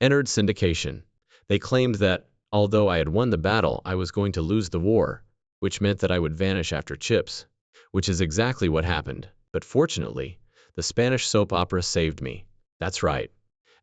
entered syndication. They claimed that, although I had won the battle, I was going to lose the war, which meant that I would vanish after CHiPs, which is exactly what happened. But fortunately, the Spanish soap opera saved me. That's right.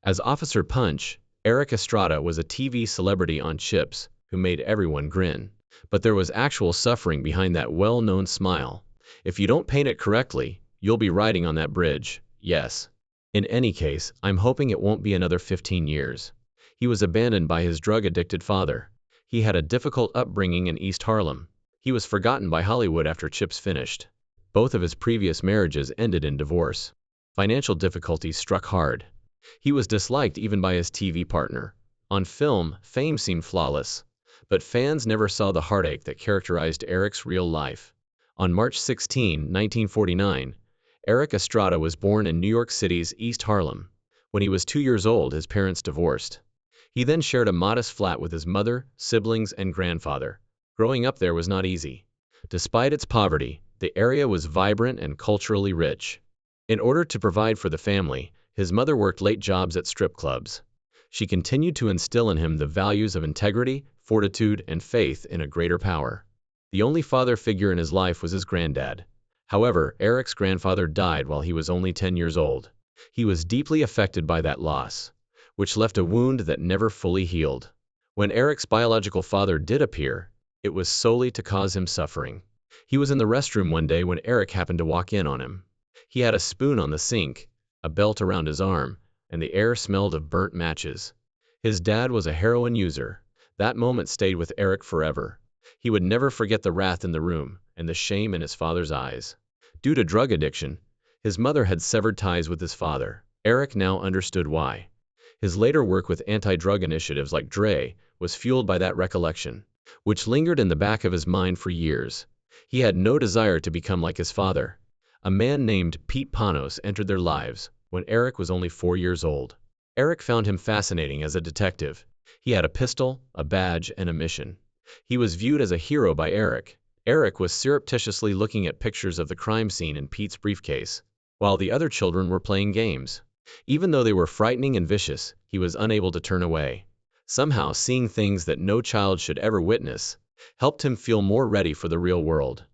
As Officer Punch, Erik Estrada was a TV celebrity on CHiPs who made everyone grin. But there was actual suffering behind that well-known smile. If you don't paint it correctly, you'll be riding on that bridge, yes. In any case, I'm hoping it won't be another 15 years. He was abandoned by his drug-addicted father. He had a difficult upbringing in East Harlem. He was forgotten by Hollywood after CHiPs finished. Both of his previous marriages ended in divorce. Financial difficulties struck hard. He was disliked even by his TV partner. On film, fame seemed flawless. But fans never saw the heartache that characterized Erik's real life. On March 16, 1949, Erik Estrada was born in New York City's East Harlem. When he was 2 years old, his parents divorced. He then shared a modest flat with his mother, siblings, and grandfather. Growing up there was not easy. Despite its poverty, the area was vibrant and culturally rich. In order to provide for the family, his mother worked late jobs at strip clubs. She continued to instill in him the values of integrity, fortitude, and faith in a greater power. The only father figure in his life was his granddad. However, Erik's grandfather died while he was only 10 years old. He was deeply affected by that loss, which left a wound that never fully healed. When Erik's biological father did appear, it was solely to cause him suffering. He was in the restroom one day when Erik happened to walk in on him. He had a spoon on the sink, a belt around his arm, and the air smelled of burnt matches. His dad was a heroin user. That moment stayed with Erik forever. He would never forget the wrath in the room and the shame in his father's eyes. Due to drug addiction, his mother had severed ties with his father. Erik now understood why. His later work with anti-drug initiatives like DRE was fueled by that recollection, which lingered in the back of his mind for years. He had no desire to become like his father. A man named Pete Panos entered their lives when Erik was only 4 years old. Erik found him fascinating as a detective. He had a pistol, a badge, and a mission. He was viewed as a hero by Erik. Erik was surreptitiously looking at pictures of the crime scene in Pete's briefcase, while the other children were playing games. Even though they were frightening and vicious, he was unable to turn away. Somehow, seeing things that no child should ever witness helped him feel more ready for the real world.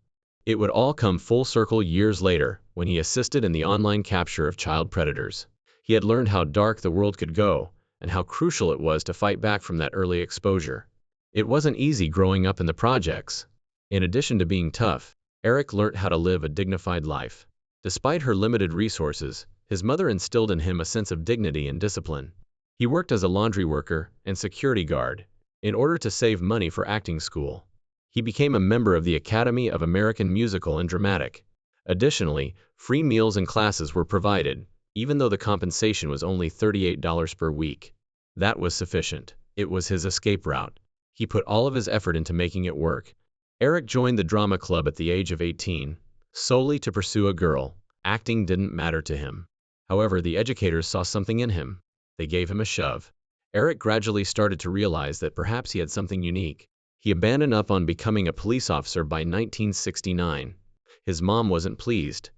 It would all come full circle years later when he assisted in the online capture of child predators. He had learned how dark the world could go and how crucial it was to fight back from that early exposure. It wasn't easy growing up in the projects. In addition to being tough, Erik learned how to live a dignified life. Despite her limited resources, his mother instilled in him a sense of dignity and discipline. He worked as a laundry worker and security guard in order to save money for acting school. He became a member of the Academy of American Musical and Dramatic. Additionally, free meals and classes were provided, even though the compensation was only $38 per week. That was sufficient. It was his escape route. He put all of his effort into making it work. Erik joined the drama club at the age of 18, solely to pursue a girl. Acting didn't matter to him. However, the educators saw something in him. They gave him a shove. Erik gradually started to realize that perhaps he had something unique. He abandoned up on becoming a police officer by 1969. His mom wasn't pleased.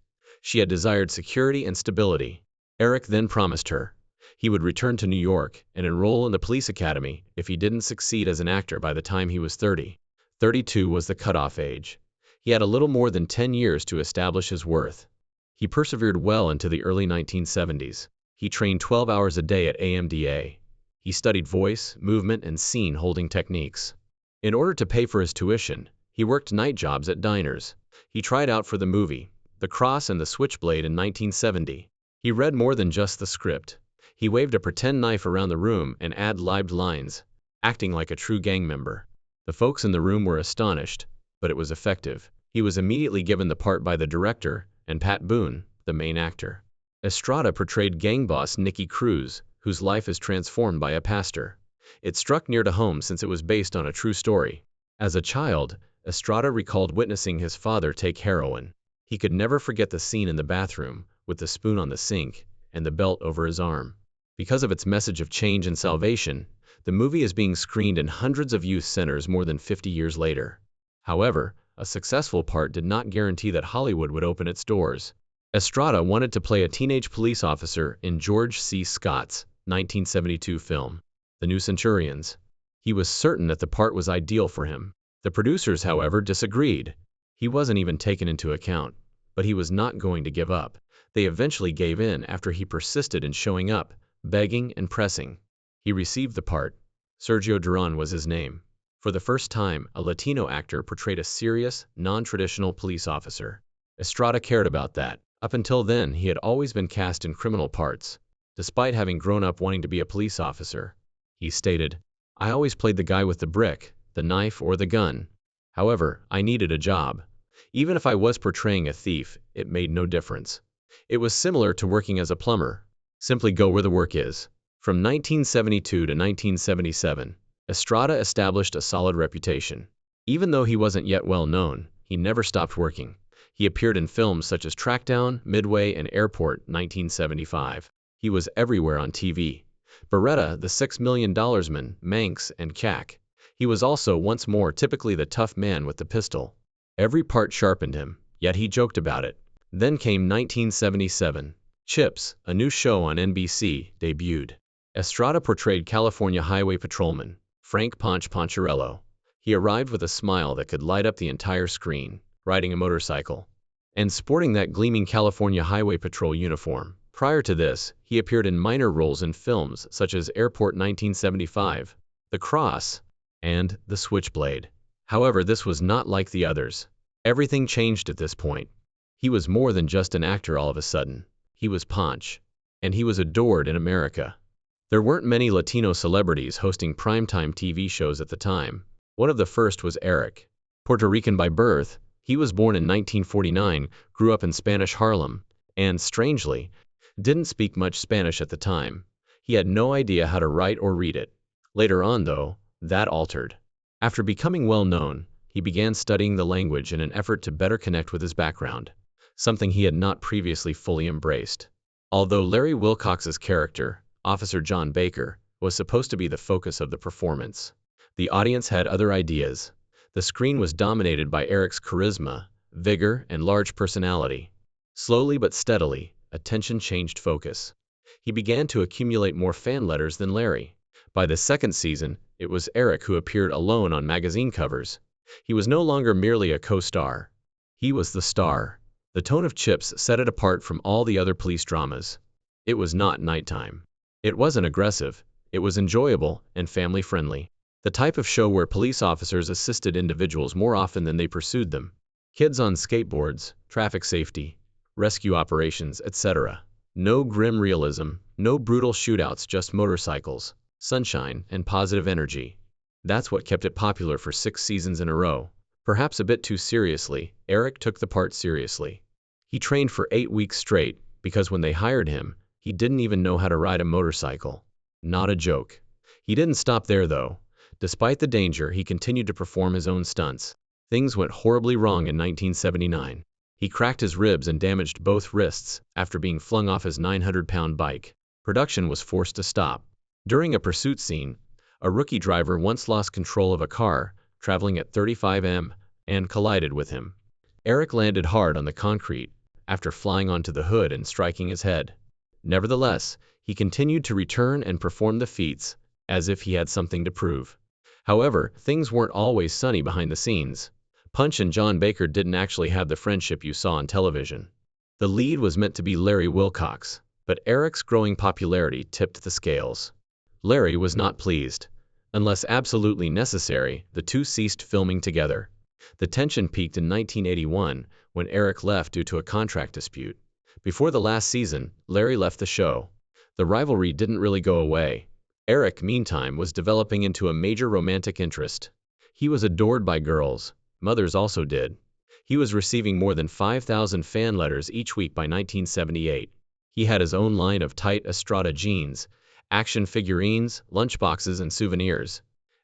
She had desired security and stability. Erik then promised her he would return to New York and enroll in the police academy if he didn't succeed as an actor by the time he was 30. 32 was the cutoff age. He had a little more than 10 years to establish his worth. He persevered well into the early 1970s. He trained 12 hours a day at AMDA. He studied voice, movement, and scene-holding techniques. In order to pay for his tuition, he worked night jobs at diners. He tried out for the movie The Cross and the Switchblade in 1970. He read more than just the script. He waved a pretend knife around the room and ad-libbed lines, acting like a true gang member. The folks in the room were astonished, but it was effective. He was immediately given the part by the director and Pat Boone, the main actor. Estrada portrayed gang boss Nicky Cruz, whose life is transformed by a pastor. It struck near to home since it was based on a true story. As a child, Estrada recalled witnessing his father take heroin. He could never forget the scene in the bathroom, with the spoon on the sink and the belt over his arm. Because of its message of change and salvation, the movie is being screened in hundreds of youth centers more than 50 years later. However, a successful part did not guarantee that Hollywood would open its doors. Estrada wanted to play a teenage police officer in George C. Scott's 1972 film, The New Centurions. He was certain that the part was ideal for him. The producers, however, disagreed. He wasn't even taken into account, but he was not going to give up. They eventually gave in after he persisted in showing up, begging and pressing. He received the part. Sergio Duran was his name. For the first time, a Latino actor portrayed a serious, non-traditional police officer. Estrada cared about that. Up until then, he had always been cast in criminal parts, despite having grown up wanting to be a police officer. He stated, "I always played the guy with the brick, the knife, or the gun. However, I needed a job. Even if I was portraying a thief, it made no difference. It was similar to working as a plumber. Simply go where the work is." From 1972 to 1977, Estrada established a solid reputation. Even though he wasn't yet well known, he never stopped working. He appeared in films such as Trackdown, Midway, and Airport 1975. He was everywhere on TV. Beretta, the $6 Million Man, Manx, and Cack. He was also once more typically the tough man with the pistol. Every part sharpened him, yet he joked about it. Then came 1977. CHiPs, a new show on NBC, debuted. Estrada portrayed California Highway Patrolman, Frank Poncherello. He arrived with a smile that could light up the entire screen, riding a motorcycle, and sporting that gleaming California Highway Patrol uniform. Prior to this, he appeared in minor roles in films such as Airport 1975, The Cross, and The Switchblade. However, this was not like the others. Everything changed at this point. He was more than just an actor all of a sudden. He was Ponch, and he was adored in America. There weren't many Latino celebrities hosting primetime TV shows at the time. One of the first was Erik. Puerto Rican by birth, he was born in 1949, grew up in Spanish Harlem, and, strangely, didn't speak much Spanish at the time. He had no idea how to write or read it. Later on, though, that altered. After becoming well known, he began studying the language in an effort to better connect with his background, something he had not previously fully embraced. Although Larry Wilcox's character, Officer John Baker, was supposed to be the focus of the performance, the audience had other ideas. The screen was dominated by Erik's charisma, vigor, and large personality. Slowly but steadily, attention changed focus. He began to accumulate more fan letters than Larry. By the second season, it was Erik who appeared alone on magazine covers. He was no longer merely a co-star. He was the star. The tone of CHiPs set it apart from all the other police dramas. It was not nighttime. It wasn't aggressive. It was enjoyable and family-friendly. The type of show where police officers assisted individuals more often than they pursued them. Kids on skateboards, traffic safety, rescue operations, etc. No grim realism, no brutal shootouts, just motorcycles, sunshine, and positive energy. That's what kept it popular for 6 seasons in a row. Perhaps a bit too seriously, Erik took the part seriously. He trained for 8 weeks straight, because when they hired him, he didn't even know how to ride a motorcycle. Not a joke. He didn't stop there, though. Despite the danger, he continued to perform his own stunts. Things went horribly wrong in 1979. He cracked his ribs and damaged both wrists after being flung off his 900-pound bike. Production was forced to stop. During a pursuit scene, a rookie driver once lost control of a car, traveling at 35 mph, and collided with him. Erik landed hard on the concrete, after flying onto the hood and striking his head. Nevertheless, he continued to return and perform the feats, as if he had something to prove. However, things weren't always sunny behind the scenes. Punch and John Baker didn't actually have the friendship you saw on television. The lead was meant to be Larry Wilcox, but Erik's growing popularity tipped the scales. Larry was not pleased. Unless absolutely necessary, the two ceased filming together. The tension peaked in 1981 when Erik left due to a contract dispute. Before the last season, Larry left the show. The rivalry didn't really go away. Erik, meantime, was developing into a major romantic interest. He was adored by girls. Mothers also did. He was receiving more than 5,000 fan letters each week by 1978. He had his own line of tight Estrada jeans, action figurines, lunchboxes, and souvenirs.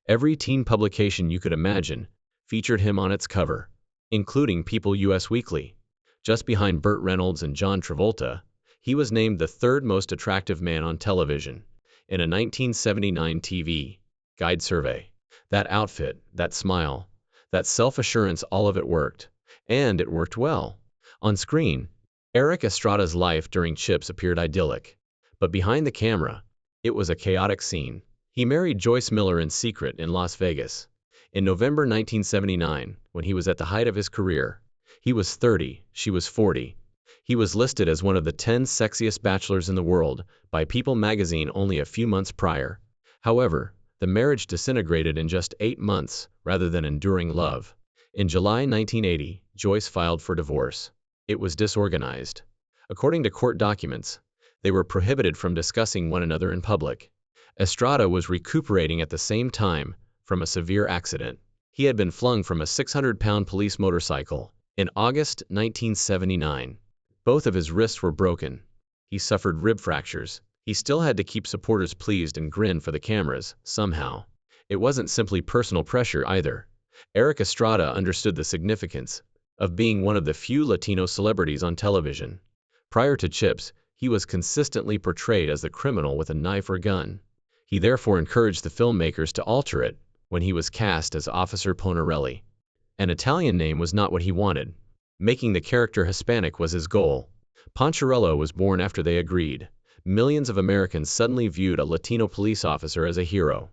Every teen publication you could imagine featured him on its cover, including People US Weekly. Just behind Burt Reynolds and John Travolta, he was named the 3rd most attractive man on television in a 1979 TV Guide survey. That outfit, that smile, that self-assurance, all of it worked. And it worked well. On screen, Erik Estrada's life during CHiPs appeared idyllic. But behind the camera, It was a chaotic scene. He married Joyce Miller in secret in Las Vegas. In November 1979, when he was at the height of his career, he was 30, she was 40. He was listed as one of the 10 sexiest bachelors in the world by People magazine only a few months prior. However, the marriage disintegrated in just 8 months rather than enduring love. In July 1980, Joyce filed for divorce. It was disorganized. According to court documents, they were prohibited from discussing one another in public. Estrada was recuperating at the same time from a severe accident. He had been flung from a 600-pound police motorcycle in August 1979. Both of his wrists were broken. He suffered rib fractures. He still had to keep supporters pleased and grin for the cameras, somehow. It wasn't simply personal pressure either. Erik Estrada understood the significance of being one of the few Latino celebrities on television. Prior to CHiPs, he was consistently portrayed as the criminal with a knife or gun. He therefore encouraged the filmmakers to alter it when he was cast as Officer Ponarelli. An Italian name was not what he wanted. Making the character Hispanic was his goal. Poncherello was born after they agreed. Millions of Americans suddenly viewed a Latino police officer as a hero.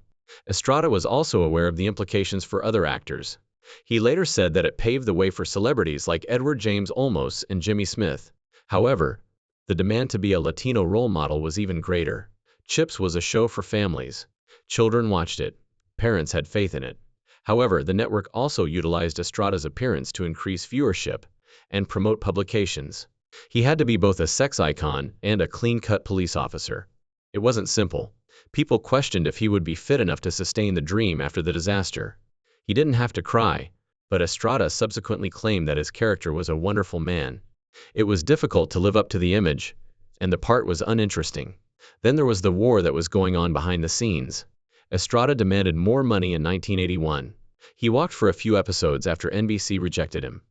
Estrada was also aware of the implications for other actors. He later said that it paved the way for celebrities like Edward James Olmos and Jimmy Smith. However, the demand to be a Latino role model was even greater. CHiPs was a show for families. Children watched it. Parents had faith in it. However, the network also utilized Estrada's appearance to increase viewership and promote publications. He had to be both a sex icon and a clean-cut police officer. It wasn't simple. People questioned if he would be fit enough to sustain the dream after the disaster. He didn't have to cry, but Estrada subsequently claimed that his character was a wonderful man. It was difficult to live up to the image, and the part was uninteresting. Then there was the war that was going on behind the scenes. Estrada demanded more money in 1981. He walked for a few episodes after NBC rejected him.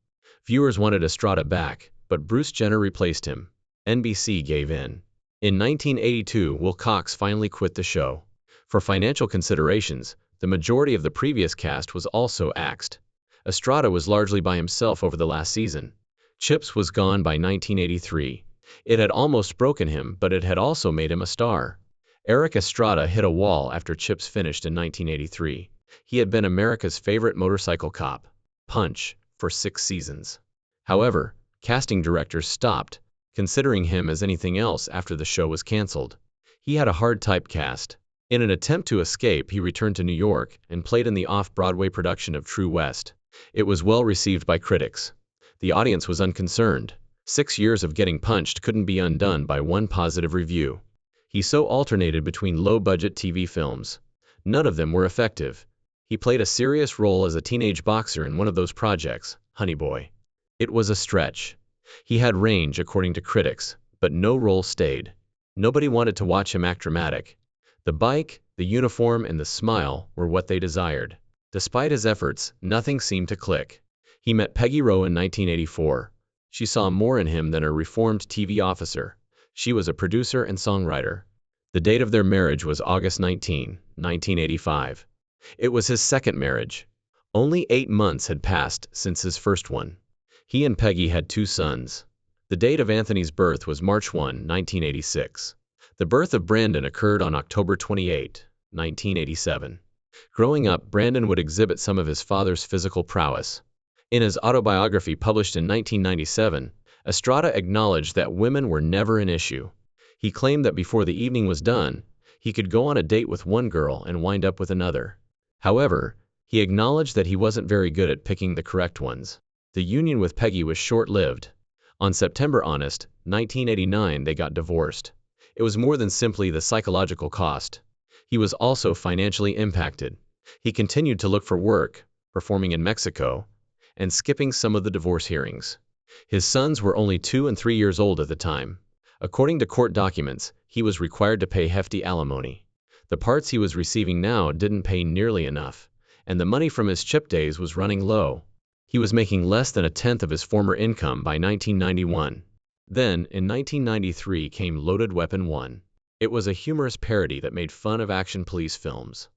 Viewers wanted Estrada back, but Bruce Jenner replaced him. NBC gave in. In 1982, Will Cox finally quit the show. For financial considerations, the majority of the previous cast was also axed. Estrada was largely by himself over the last season. CHiPs was gone by 1983. It had almost broken him, but it had also made him a star. Erik Estrada hit a wall after CHiPs finished in 1983. He had been America's favorite motorcycle cop, Punch, for 6 seasons. However, casting directors stopped considering him as anything else after the show was canceled. He had a hard typecast. In an attempt to escape, he returned to New York and played in the off-Broadway production of True West. It was well received by critics. The audience was unconcerned. 6 years of getting punched couldn't be undone by one positive review. He so alternated between low-budget TV films. None of them were effective. He played a serious role as a teenage boxer in one of those projects, Honey Boy. It was a stretch. He had range according to critics, but no role stayed. Nobody wanted to watch him act dramatic. The bike, the uniform, and the smile were what they desired. Despite his efforts, nothing seemed to click. He met Peggy Rowe in 1984. She saw more in him than a reformed TV officer. She was a producer and songwriter. The date of their marriage was August 19, 1985. It was his second marriage. Only 8 months had passed since his first one. He and Peggy had 2 sons. The date of Anthony's birth was March 1, 1986. The birth of Brandon occurred on October 28, 1987. Growing up, Brandon would exhibit some of his father's physical prowess. In his autobiography published in 1997, Estrada acknowledged that women were never an issue. He claimed that before the evening was done, he could go on a date with one girl and wind up with another. However, he acknowledged that he wasn't very good at picking the correct ones. The union with Peggy was short-lived. On September 1989, they got divorced. It was more than simply the psychological cost. He was also financially impacted. He continued to look for work, performing in Mexico, and skipping some of the divorce hearings. His sons were only 2 and 3 years old at the time. According to court documents, he was required to pay hefty alimony. The parts he was receiving now didn't pay nearly enough, and the money from his CHiP days was running low. He was making less than a tenth of his former income by 1991. Then, in 1993 came Loaded Weapon 1. It was a humorous parody that made fun of action police films.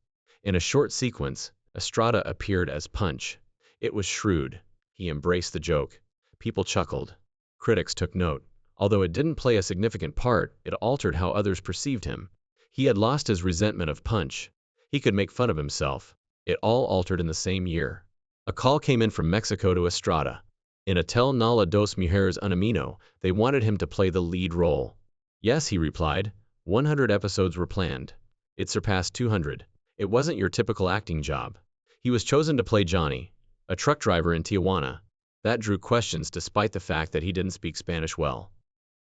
In a short sequence, Estrada appeared as Punch. It was shrewd. He embraced the joke. People chuckled. Critics took note. Although it didn't play a significant part, it altered how others perceived him. He had lost his resentment of Punch. He could make fun of himself. It all altered in the same year. A call came in from Mexico to Estrada. In a Tel Nala dos Mujeres Unamino, they wanted him to play the lead role. Yes, he replied. 100 episodes were planned. It surpassed 200. It wasn't your typical acting job. He was chosen to play Johnny, a truck driver in Tijuana. That drew questions despite the fact that he didn't speak Spanish well.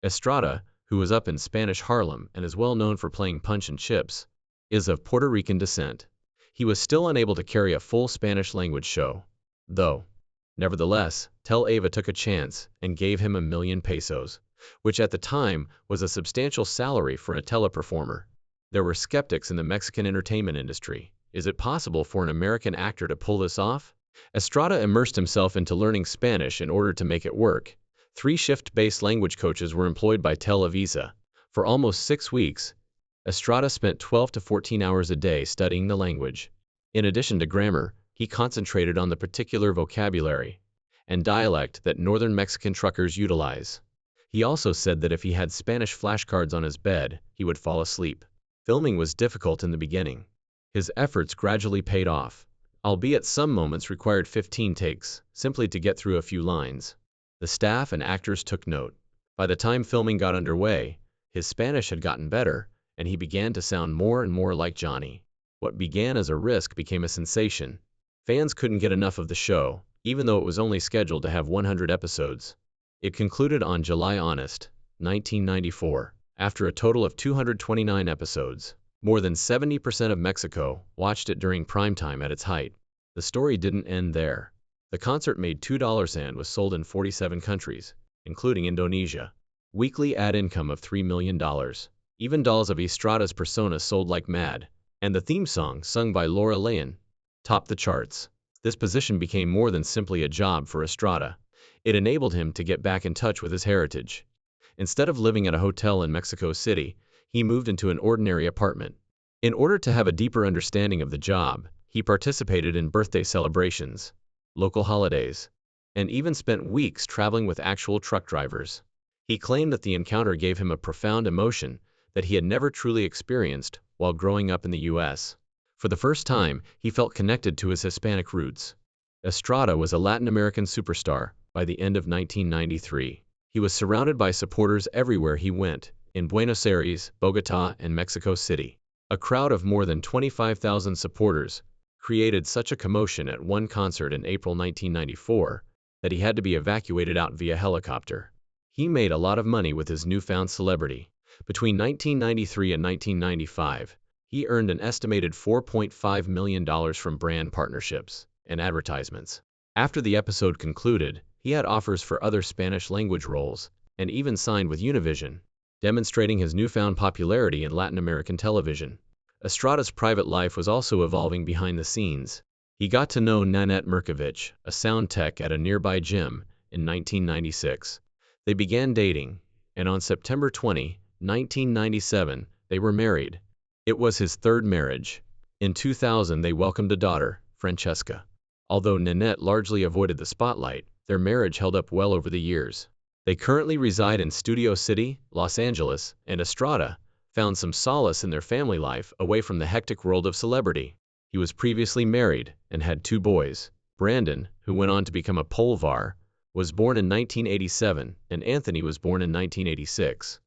Estrada, who was up in Spanish Harlem and is well known for playing Punch and Chips, is of Puerto Rican descent. He was still unable to carry a full Spanish-language show, though. Nevertheless, Tel Ava took a chance and gave him $1,000,000, which at the time was a substantial salary for a teleperformer. There were skeptics in the Mexican entertainment industry. Is it possible for an American actor to pull this off? Estrada immersed himself into learning Spanish in order to make it work. 3 shift-based language coaches were employed by Televisa. For almost 6 weeks, Estrada spent 12 to 14 hours a day studying the language. In addition to grammar, he concentrated on the particular vocabulary and dialect that northern Mexican truckers utilize. He also said that if he had Spanish flashcards on his bed, he would fall asleep. Filming was difficult in the beginning. His efforts gradually paid off, albeit some moments required 15 takes, simply to get through a few lines. The staff and actors took note. By the time filming got underway, his Spanish had gotten better, and he began to sound more and more like Johnny. What began as a risk became a sensation. Fans couldn't get enough of the show, even though it was only scheduled to have 100 episodes. It concluded on July 1994, after a total of 229 episodes. More than 70% of Mexico watched it during primetime at its height. The story didn't end there. The concert made $2 and was sold in 47 countries, including Indonesia. Weekly ad income of $3 million. Even dolls of Estrada's persona sold like mad, and the theme song, sung by Laura Leon, topped the charts. This position became more than simply a job for Estrada. It enabled him to get back in touch with his heritage. Instead of living at a hotel in Mexico City, he moved into an ordinary apartment. In order to have a deeper understanding of the job, he participated in birthday celebrations, local holidays, and even spent weeks traveling with actual truck drivers. He claimed that the encounter gave him a profound emotion that he had never truly experienced while growing up in the U.S. For the first time, he felt connected to his Hispanic roots. Estrada was a Latin American superstar by the end of 1993. He was surrounded by supporters everywhere he went, in Buenos Aires, Bogotá, and Mexico City. A crowd of more than 25,000 supporters created such a commotion at one concert in April 1994 that he had to be evacuated out via helicopter. He made a lot of money with his newfound celebrity. Between 1993 and 1995, he earned an estimated $4.5 million from brand partnerships and advertisements. After the episode concluded, he had offers for other Spanish-language roles and even signed with Univision, demonstrating his newfound popularity in Latin American television. Estrada's private life was also evolving behind the scenes. He got to know Nanette Mirkovich, a sound tech at a nearby gym, in 1996. They began dating, and on September 20, 1997, they were married. It was his third marriage. In 2000, they welcomed a daughter, Francesca. Although Nanette largely avoided the spotlight, their marriage held up well over the years. They currently reside in Studio City, Los Angeles, and Estrada found some solace in their family life away from the hectic world of celebrity. He was previously married and had 2 boys. Brandon, who went on to become a pole var, was born in 1987, and Anthony was born in 1986.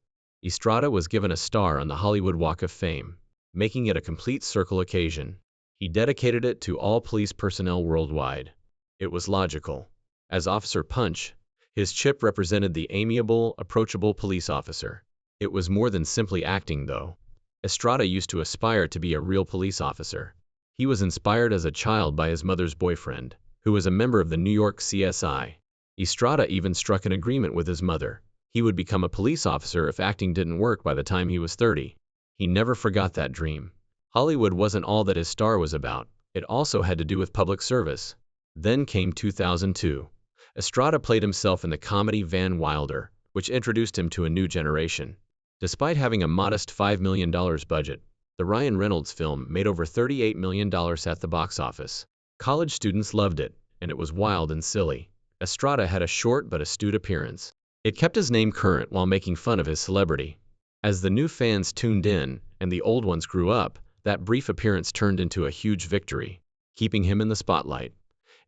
Estrada was given a star on the Hollywood Walk of Fame, making it a complete circle occasion. He dedicated it to all police personnel worldwide. It was logical. As Officer Punch, his chip represented the amiable, approachable police officer. It was more than simply acting, though. Estrada used to aspire to be a real police officer. He was inspired as a child by his mother's boyfriend, who was a member of the New York CSI. Estrada even struck an agreement with his mother. He would become a police officer if acting didn't work by the time he was 30. He never forgot that dream. Hollywood wasn't all that his star was about. It also had to do with public service. Then came 2002. Estrada played himself in the comedy Van Wilder, which introduced him to a new generation. Despite having a modest $5 million budget, the Ryan Reynolds film made over $38 million at the box office. College students loved it, and it was wild and silly. Estrada had a short but astute appearance. It kept his name current while making fun of his celebrity. As the new fans tuned in and the old ones grew up, that brief appearance turned into a huge victory, keeping him in the spotlight.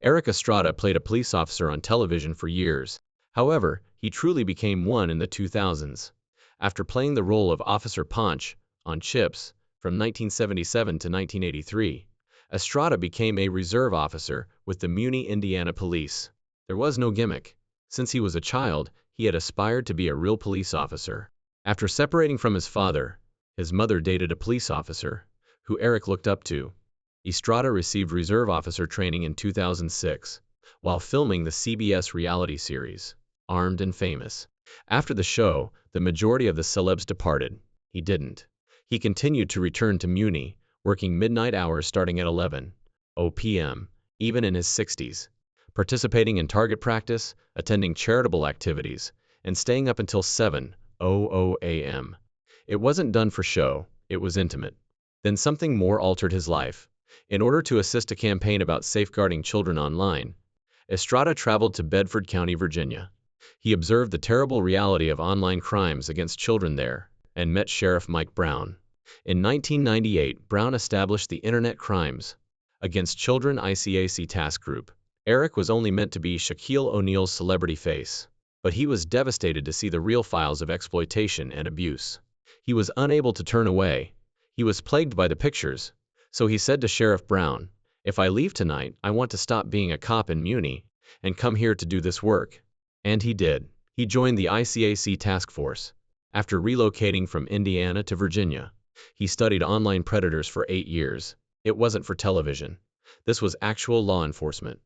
Erik Estrada played a police officer on television for years. However, he truly became one in the 2000s. After playing the role of Officer Ponch on CHiPs from 1977 to 1983, Estrada became a reserve officer with the Muni, Indiana Police. There was no gimmick. Since he was a child, he had aspired to be a real police officer. After separating from his father, his mother dated a police officer, who Erik looked up to. Estrada received reserve officer training in 2006, while filming the CBS reality series, Armed and Famous. After the show, the majority of the celebs departed. He didn't. He continued to return to Muni, working midnight hours starting at 11:00 p.m., even in his 60s, participating in target practice, attending charitable activities, and staying up until 7:00 a.m. It wasn't done for show, it was intimate. Then something more altered his life. In order to assist a campaign about safeguarding children online, Estrada traveled to Bedford County, Virginia. He observed the terrible reality of online crimes against children there and met Sheriff Mike Brown. In 1998, Brown established the Internet Crimes Against Children ICAC task group. Erik was only meant to be Shaquille O'Neal's celebrity face, but he was devastated to see the real files of exploitation and abuse. He was unable to turn away. He was plagued by the pictures. So he said to Sheriff Brown, "If I leave tonight, I want to stop being a cop in Muni and come here to do this work." And he did. He joined the ICAC task force. After relocating from Indiana to Virginia, he studied online predators for 8 years. It wasn't for television. This was actual law enforcement.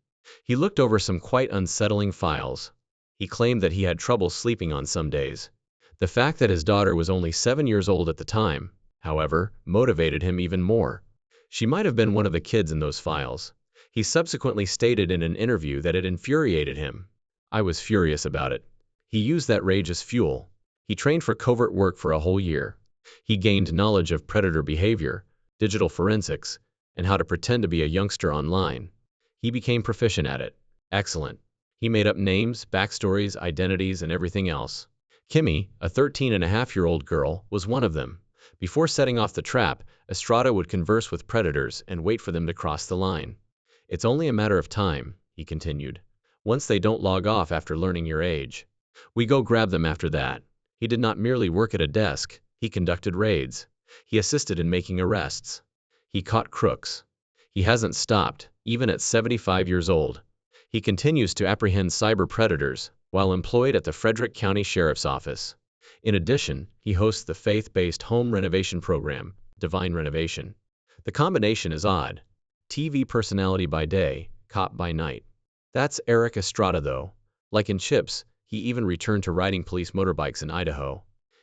He looked over some quite unsettling files. He claimed that he had trouble sleeping on some days. The fact that his daughter was only 7 years old at the time, however, motivated him even more. She might have been one of the kids in those files. He subsequently stated in an interview that it infuriated him. "I was furious about it." He used that rage as fuel. He trained for covert work for a whole year. He gained knowledge of predator behavior, digital forensics, and how to pretend to be a youngster online. He became proficient at it. Excellent. He made up names, backstories, identities, and everything else. Kimmy, a 13-and-a-half-year-old girl, was one of them. Before setting off the trap, Estrada would converse with predators and wait for them to cross the line. "It's only a matter of time," he continued. "Once they don't log off after learning your age, we go grab them after that." He did not merely work at a desk, he conducted raids. He assisted in making arrests. He caught crooks. He hasn't stopped, even at 75 years old. He continues to apprehend cyber predators while employed at the Frederick County Sheriff's Office. In addition, he hosts the faith-based home renovation program, Divine Renovation. The combination is odd. TV personality by day, cop by night. That's Erik Estrada though. Like in CHiPs, he even returned to riding police motorbikes in Idaho.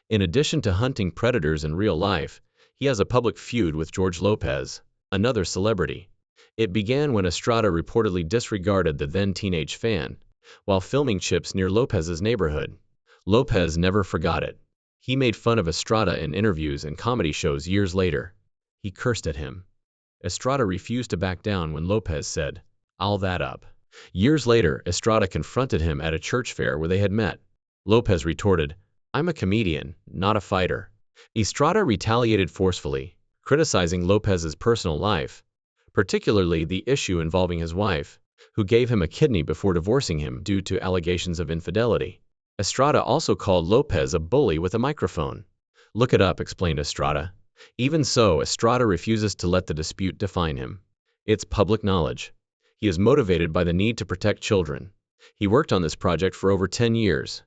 In addition to hunting predators in real life, he has a public feud with George Lopez, another celebrity. It began when Estrada reportedly disregarded the then teenage fan while filming CHiPs near Lopez's neighborhood. Lopez never forgot it. He made fun of Estrada in interviews and comedy shows years later. He cursed at him. Estrada refused to back down when Lopez said, "I'll that up." Years later, Estrada confronted him at a church fair where they had met. Lopez retorted, "I'm a comedian, not a fighter." Estrada retaliated forcefully, criticizing Lopez's personal life, particularly the issue involving his wife, who gave him a kidney before divorcing him due to allegations of infidelity. Estrada also called Lopez a bully with a microphone. "Look it up," explained Estrada. Even so, Estrada refuses to let the dispute define him. It's public knowledge. He is motivated by the need to protect children. He worked on this project for over 10 years.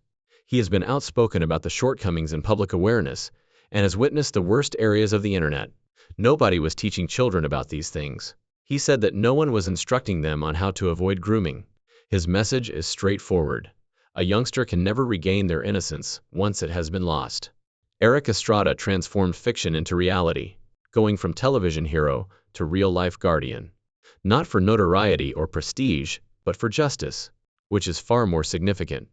He has been outspoken about the shortcomings in public awareness and has witnessed the worst areas of the internet. Nobody was teaching children about these things. He said that no one was instructing them on how to avoid grooming. His message is straightforward. A youngster can never regain their innocence once it has been lost. Erik Estrada transformed fiction into reality, going from television hero to real-life guardian. Not for notoriety or prestige, but for justice, which is far more significant.